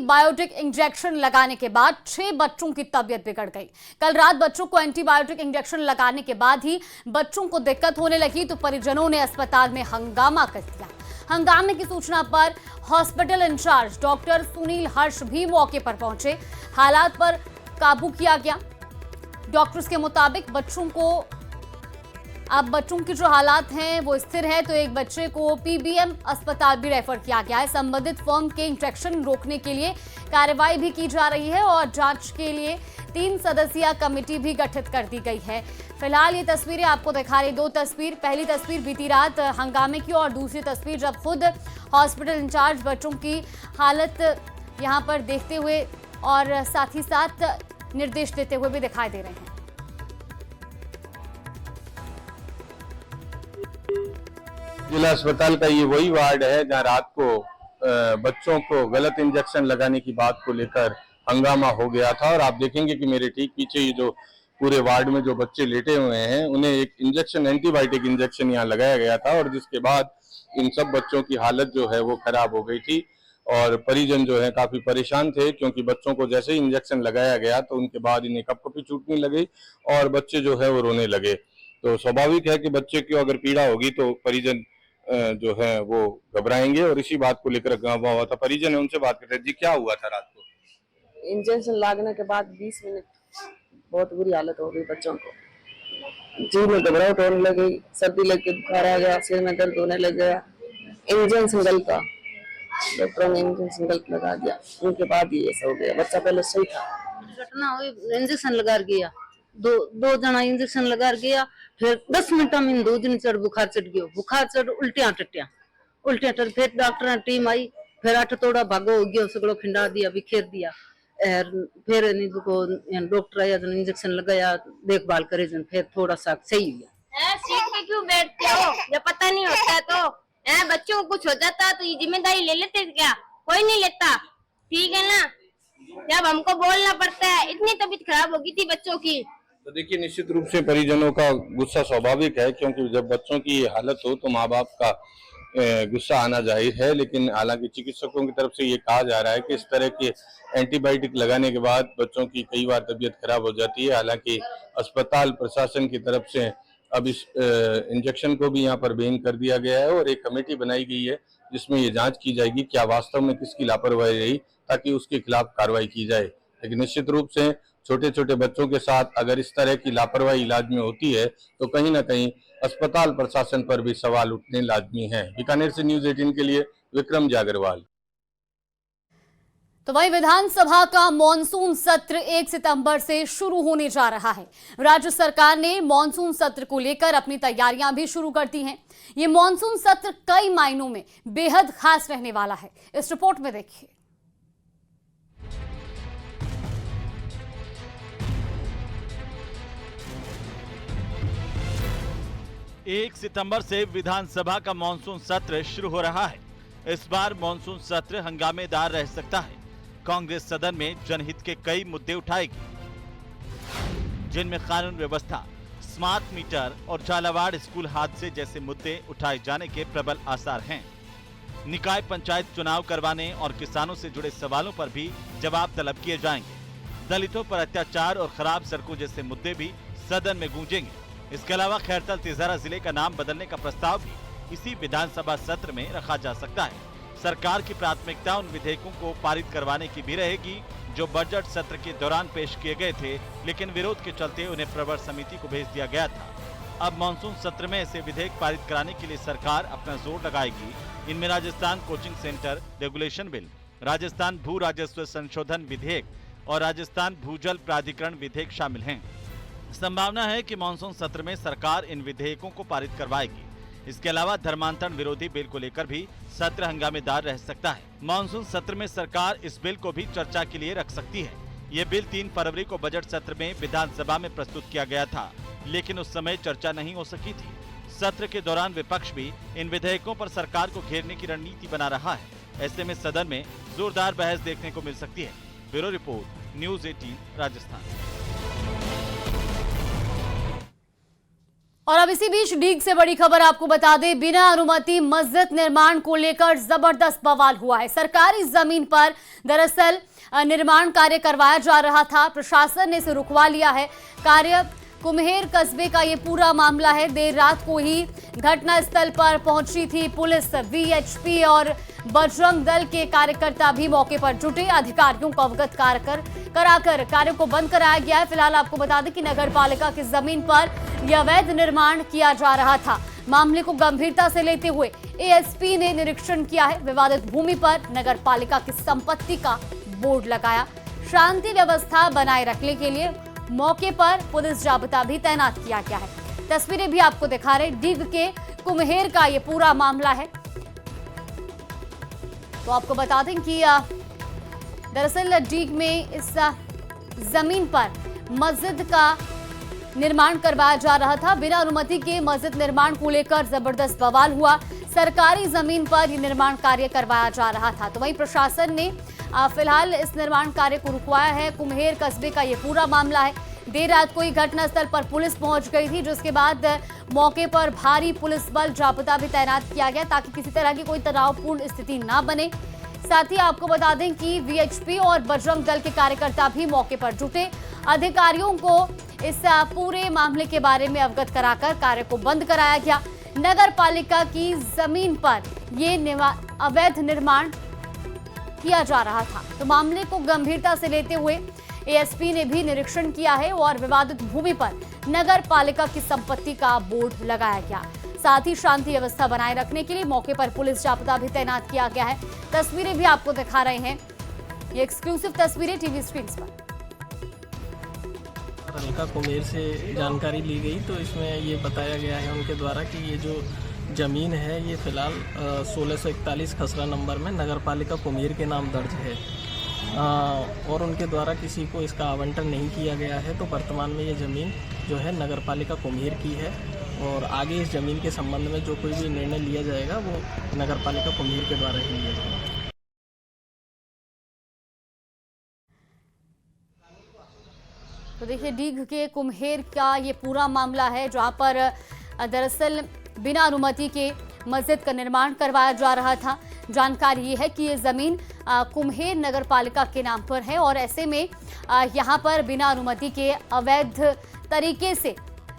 Antibiotic injection लगाने के बाद 6 बच्चों की तबीयत बिगड़ गई। कल रात बच्चों को एंटीबायोटिक इंजेक्शन लगाने के बाद ही बच्चों को दिक्कत होने लगी तो परिजनों ने अस्पताल में हंगामा कर दिया। हंगामे की सूचना पर हॉस्पिटल इंचार्ज डॉक्टर सुनील हर्ष भी मौके पर पहुंचे। हालात पर काबू किया गया। डॉक्टर्स के मुताबिक बच्चों की जो हालात हैं वो स्थिर है, तो एक बच्चे को पीबीएम अस्पताल भी रेफर किया गया है। संबंधित फर्म के इंजेक्शन रोकने के लिए कार्रवाई भी की जा रही है और जांच के लिए 3 सदस्यीय कमेटी भी गठित कर दी गई है। फिलहाल ये तस्वीरें आपको दिखा रही, 2 तस्वीर। पहली तस्वीर बीती रात हंगामे की और दूसरी तस्वीर जब खुद हॉस्पिटल इंचार्ज बच्चों की हालत यहाँ पर देखते हुए और साथ ही साथ निर्देश देते हुए भी दिखाई दे रहे हैं। जिला अस्पताल का ये वही वार्ड है जहां रात को बच्चों को गलत इंजेक्शन लगाने की बात को लेकर हंगामा हो गया था। और आप देखेंगे कि मेरे ठीक पीछे ये जो पूरे वार्ड में जो बच्चे लेटे हुए हैं उन्हें एक इंजेक्शन, एंटीबायोटिक इंजेक्शन यहाँ लगाया गया था और जिसके बाद इन सब बच्चों की हालत जो है वो खराब हो गई थी और परिजन जो है काफी परेशान थे, क्योंकि बच्चों को जैसे ही इंजेक्शन लगाया गया तो उनके बाद इन्हें कपकपी छूटने लगी और बच्चे जो है वो रोने लगे। तो स्वाभाविक है कि बच्चे की अगर पीड़ा होगी तो परिजन जो है वो घबराएंगे और इसी बात को लेकर हंगामा हुआ था। परिजन है, उनसे बात करते हैं। जी, क्या हुआ था रात को? इंजेक्शन लगने के बाद 20 मिनट बहुत बुरी हालत हो गई बच्चों को। जी में घबराहट होने लगी, सर्दी लग के बुखार आ गया, सिर में दर्द होने लग गया। इंजेक्शन गलत था, डॉक्टर ने इंजेक्शन गलत लगा दिया, उनके बाद ही ऐसा हो गया। बच्चा पहले सही था। घटना हुई, इंजेक्शन लगा गया, दो जना इंजेक्शन लगा गया, फिर 10 मिनट में 2 दिन चढ़ बुखार चढ़ गया, बुखार चढ़ उल्टियां टट्टियां फिर डॉक्टर टीम आई, फिर 8 तोड़ा भागो हो गया, सगड़ो खिंडा दिया, बिखेर दिया। फिर डॉक्टर आया, इंजेक्शन लगाया, देखभाल करे, फिर थोड़ा सा सही हुआ। सीट पे क्यों बैठते हो जब पता नहीं होता है तो? बच्चों को कुछ हो जाता तो ये जिम्मेदारी ले लेते क्या? कोई नहीं लेता, ठीक है ना? जब हमको बोलना पड़ता है। इतनी तबीयत खराब हो गई थी बच्चों की। तो देखिए, निश्चित रूप से परिजनों का गुस्सा स्वाभाविक है, क्योंकि जब बच्चों की ये हालत हो तो माँ बाप का गुस्सा आना जाहिर है। लेकिन हालांकि चिकित्सकों की तरफ से ये कहा जा रहा है कि इस तरह के एंटीबायोटिक लगाने के बाद बच्चों की कई बार तबीयत खराब हो जाती है। हालांकि अस्पताल प्रशासन की तरफ से अब इस इंजेक्शन को भी यहाँ पर बैन कर दिया गया है और एक कमेटी बनाई गई है जिसमें ये जांच की जाएगी क्या वास्तव में किसकी लापरवाही रही, ताकि उसके खिलाफ कार्रवाई की जाए। लेकिन निश्चित रूप से छोटे छोटे बच्चों के साथ अगर इस तरह की लापरवाही इलाज में होती है तो कहीं ना कहीं अस्पताल प्रशासन पर भी सवाल उठने लाजमी है। बीकानेर से न्यूज़ 18 के लिए विक्रम जागरवाल। तो वही विधानसभा का मॉनसून सत्र 1 सितंबर से शुरू होने जा रहा है। राज्य सरकार ने मॉनसून सत्र को लेकर अपनी तैयारियां भी शुरू कर दी हैं। ये मॉनसून सत्र कई मायनों में बेहद खास रहने वाला है। इस रिपोर्ट में देखिए। 1 सितंबर से विधानसभा का मॉनसून सत्र शुरू हो रहा है। इस बार मॉनसून सत्र हंगामेदार रह सकता है। कांग्रेस सदन में जनहित के कई मुद्दे उठाएगी, जिनमें कानून व्यवस्था, स्मार्ट मीटर और झालावाड़ स्कूल हादसे जैसे मुद्दे उठाए जाने के प्रबल आसार हैं। निकाय पंचायत चुनाव करवाने और किसानों से जुड़े सवालों पर भी जवाब तलब किए जाएंगे। दलितों पर अत्याचार और खराब सड़कों जैसे मुद्दे भी सदन में गूंजेंगे। इसके अलावा खैरथल तिजारा जिले का नाम बदलने का प्रस्ताव भी इसी विधानसभा सत्र में रखा जा सकता है। सरकार की प्राथमिकता उन विधेयकों को पारित करवाने की भी रहेगी जो बजट सत्र के दौरान पेश किए गए थे, लेकिन विरोध के चलते उन्हें प्रवर समिति को भेज दिया गया था। अब मानसून सत्र में ऐसे विधेयक पारित कराने के लिए सरकार अपना जोर लगाएगी। इनमें Rajasthan coaching centre regulation bill, Rajasthan भू राजस्व संशोधन विधेयक और राजस्थान भूजल प्राधिकरण विधेयक शामिल हैं। संभावना है कि मानसून सत्र में सरकार इन विधेयकों को पारित करवाएगी। इसके अलावा धर्मांतरण विरोधी बिल को लेकर भी सत्र हंगामेदार रह सकता है। मानसून सत्र में सरकार इस बिल को भी चर्चा के लिए रख सकती है। ये बिल 3 फरवरी को बजट सत्र में विधानसभा में प्रस्तुत किया गया था, लेकिन उस समय चर्चा नहीं हो सकी थी। सत्र के दौरान विपक्ष भी इन विधेयकों पर सरकार को घेरने की रणनीति बना रहा है। ऐसे में सदन में जोरदार बहस देखने को मिल सकती है। Bureau report, news 18 Rajasthan. और अब इसी बीच लीग से बड़ी खबर आपको बता दें, बिना अनुमति मस्जिद निर्माण को लेकर जबरदस्त बवाल हुआ है। सरकारी जमीन पर दरअसल निर्माण कार्य करवाया जा रहा था, प्रशासन ने इसे रुकवा लिया है। कार्य कुम्हेर कस्बे का ये पूरा मामला है। देर रात को ही घटनास्थल पर पहुंची थी पुलिस, वीएचपी और बजरंग दल के कार्यकर्ता भी मौके पर जुटे। अधिकारियों को अवगत कराकर कार्य को बंद कराया गया है। फिलहाल आपको बता दें कि नगर पालिका की जमीन पर यह अवैध निर्माण किया जा रहा था। मामले को गंभीरता से लेते हुए एएसपी ने निरीक्षण किया है। विवादित भूमि पर नगर पालिका की संपत्ति का बोर्ड लगाया। शांति व्यवस्था बनाए रखने के लिए मौके पर पुलिस जाब्ता भी तैनात किया गया है। तस्वीरें भी आपको दिखा रहे, डीग के कुम्हेर का ये पूरा मामला है। तो आपको बता दें कि दरअसल डीग में इस जमीन पर मस्जिद का निर्माण करवाया जा रहा था। बिना अनुमति के मस्जिद निर्माण को लेकर जबरदस्त बवाल हुआ। सरकारी जमीन पर यह निर्माण कार्य करवाया जा रहा था। तो वहीं प्रशासन ने फिलहाल इस निर्माण कार्य को रुकवाया है। कुम्हेर कस्बे का ये पूरा मामला है। देर रात को ही घटनास्थल पर पुलिस पहुंच गई थी, जिसके बाद मौके पर भारी पुलिस बल जाब्ता भी तैनात किया गया ताकि किसी तरह की कोई तनावपूर्ण स्थिति ना बने। साथ ही आपको बता दें कि वीएचपी और बजरंग दल के कार्यकर्ता भी मौके पर जुटे। अधिकारियों को इस पूरे मामले के बारे में अवगत कराकर कार्य को बंद कराया गया। नगर पालिका की जमीन पर ये अवैध निर्माण किया जा रहा था। तो मामले को गंभीरता से लेते हुए एएसपी ने भी निरीक्षण किया है और विवादित भूमि पर नगर पालिका की संपत्ति का बोर्ड लगाया गया। साथ ही शांति व्यवस्था बनाए रखने के लिए मौके पर पुलिस जाब्ता भी तैनात किया गया है। तस्वीरें भी आपको दिखा रहे हैं, ये एक्सक्लूसिव तस्वीरें टीवी स्क्रीन पर। हल्का कुम्हेर से जानकारी ली गई तो इसमें ये बताया गया है उनके द्वारा कि ये जो ज़मीन है ये फ़िलहाल 1641 खसरा नंबर में नगर पालिका कुम्हेर के नाम दर्ज है और उनके द्वारा किसी को इसका आवंटन नहीं किया गया है। तो वर्तमान में ये ज़मीन जो है नगर पालिका कुम्हेर की है और आगे इस ज़मीन के संबंध में जो कोई भी निर्णय लिया जाएगा वो नगर पालिका कुम्हेर के द्वारा ही लिया जाएगा। तो देखिए, डीग के कुम्हेर का ये पूरा मामला है, जहां पर दरअसल बिना अनुमति के मस्जिद का निर्माण करवाया जा रहा था। जानकारी ये है कि ये ज़मीन कुम्हेर नगर पालिका के नाम पर है और ऐसे में यहाँ पर बिना अनुमति के अवैध तरीके से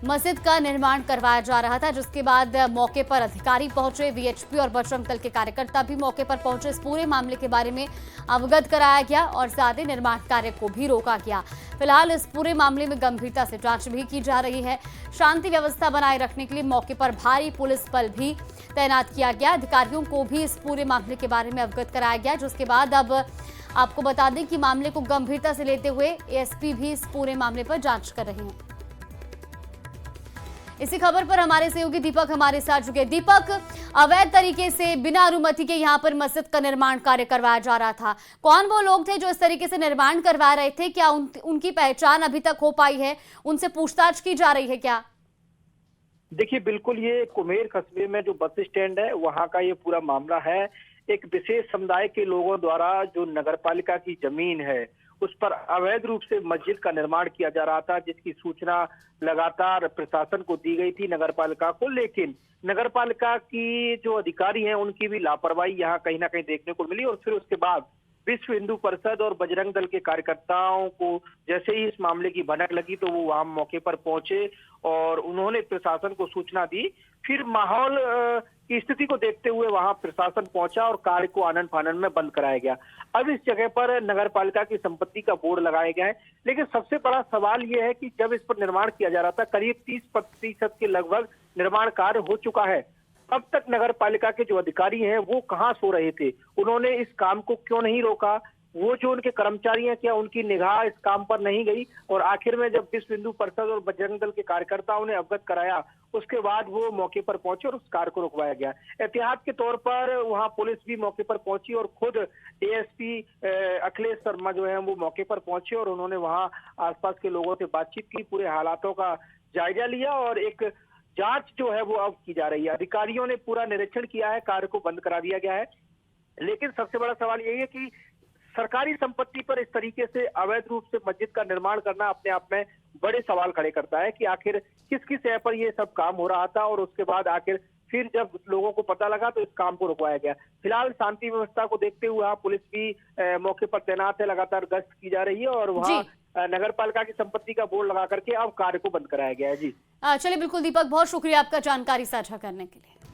मस्जिद का निर्माण करवाया जा रहा था, जिसके बाद मौके पर अधिकारी पहुंचे। वीएचपी और बजरंग दल के कार्यकर्ता भी मौके पर पहुंचे। इस पूरे मामले के बारे में अवगत कराया गया और साथ ही निर्माण कार्य को भी रोका गया। फिलहाल इस पूरे मामले में गंभीरता से जांच भी की जा रही है। शांति व्यवस्था बनाए रखने के लिए मौके पर भारी पुलिस बल भी तैनात किया गया। अधिकारियों को भी इस पूरे मामले के बारे में अवगत कराया गया, जिसके बाद अब आपको बता दें कि मामले को गंभीरता से लेते हुए एएसपी भी इस पूरे मामले पर जांच कर रहे हैं। इसी खबर पर हमारे सहयोगी दीपक हमारे साथ जुड़े। दीपक, अवैध तरीके से बिना अनुमति के यहाँ पर मस्जिद का निर्माण कार्य करवाया जा रहा था। कौन वो लोग थे जो इस तरीके से निर्माण करवा रहे थे? क्या उनकी पहचान अभी तक हो पाई है? उनसे पूछताछ की जा रही है क्या? देखिए, बिल्कुल ये कुम्हेर कस्बे में जो बस स्टैंड है वहाँ का ये पूरा मामला है। एक विशेष समुदाय के लोगों द्वारा जो नगरपालिका की जमीन है उस पर अवैध रूप से मस्जिद का निर्माण किया जा रहा था, जिसकी सूचना लगातार प्रशासन को दी गई थी नगरपालिका को। लेकिन नगरपालिका की जो अधिकारी हैं उनकी भी लापरवाही यहाँ कहीं ना कहीं देखने को मिली और फिर उसके बाद विश्व हिंदू परिषद और बजरंग दल के कार्यकर्ताओं को जैसे ही इस मामले की भनक लगी तो वो वहां मौके पर पहुंचे और उन्होंने प्रशासन को सूचना दी। फिर माहौल की स्थिति को देखते हुए वहां प्रशासन पहुंचा और कार्य को आनन फानन में बंद कराया गया। अब इस जगह पर नगर पालिका की संपत्ति का बोर्ड लगाया गया है। लेकिन सबसे बड़ा सवाल यह है कि जब इस पर निर्माण किया जा रहा था करीब 30% के लगभग निर्माण कार्य हो चुका है, अब तक नगर पालिका के जो अधिकारी हैं वो कहाँ सो रहे थे? उन्होंने इस काम को क्यों नहीं रोका? वो जो उनके कर्मचारी हैं क्या उनकी निगाह इस काम पर नहीं गई? और आखिर में जब विश्व हिंदू परिषद और बजरंग दल के कार्यकर्ताओं ने अवगत कराया उसके बाद वो मौके पर पहुंचे और उस कार्य को रुकवाया गया। एहतियात के तौर पर वहां पुलिस भी मौके पर पहुंची और खुद एएसपी अखिलेश शर्मा जो है वो मौके पर पहुंचे और उन्होंने वहां आसपास के लोगों से बातचीत की, पूरे हालातों का जायजा लिया और एक जांच जो है वो अब की जा रही है। अधिकारियों ने पूरा निरीक्षण किया है, कार्य को बंद करा दिया गया है। लेकिन सबसे बड़ा सवाल यही है कि सरकारी संपत्ति पर इस तरीके से अवैध रूप से मस्जिद का निर्माण करना अपने आप में बड़े सवाल खड़े करता है कि आखिर किस किस ऐप पर ये सब काम हो रहा था और उसके बाद आखिर फिर जब लोगों को पता लगा तो इस काम को रुकवाया गया। फिलहाल शांति व्यवस्था को देखते हुए वहाँ पुलिस भी मौके पर तैनात है, लगातार गश्त की जा रही है और वहाँ नगर पालिका की संपत्ति का बोर्ड लगा करके अब कार्य को बंद कराया गया है। जी चलिए बिल्कुल दीपक, बहुत शुक्रिया आपका जानकारी साझा करने के लिए।